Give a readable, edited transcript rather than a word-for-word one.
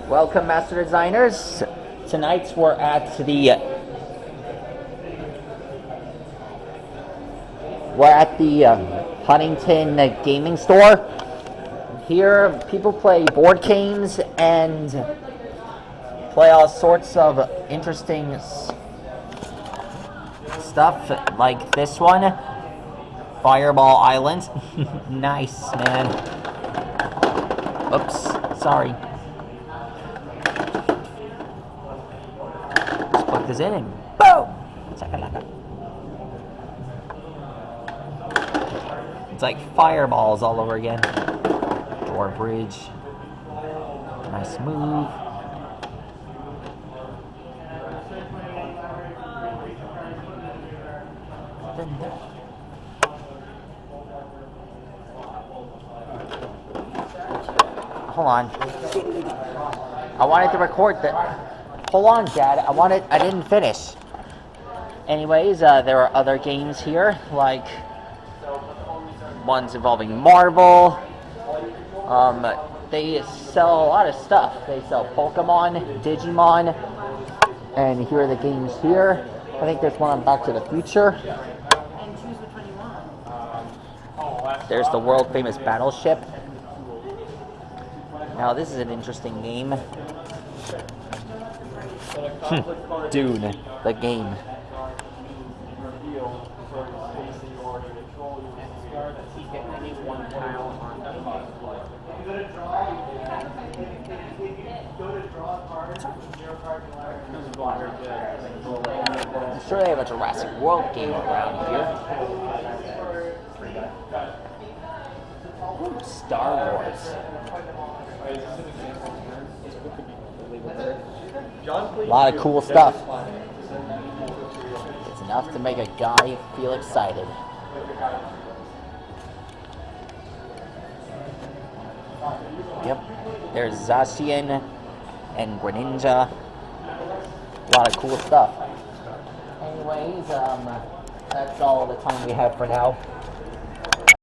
Welcome, Master Designers. Tonight we're at the Huntington Gaming Store. Here, people play board games and play all sorts of interesting stuff, like this one, Fireball Island. Nice, man. Oops, sorry. Just plug this in and boom! It's like fireballs all over again. Door bridge. Nice move. Hold on. I wanted to record that. Hold on, Dad. I didn't finish. Anyways, there are other games here, like ones involving Marvel. They sell a lot of stuff. They sell Pokemon, Digimon, and here are the games here. I think there's one on Back to the Future. There's the world famous Battleship. Now this is an interesting game. Dune, the game. I'm sure they have a Jurassic World game around here. Ooh, Star Wars. A lot of cool stuff. It's enough to make a guy feel excited. Yep. There's Zacian and Greninja. A lot of cool stuff. Anyways, that's all the time we have for now.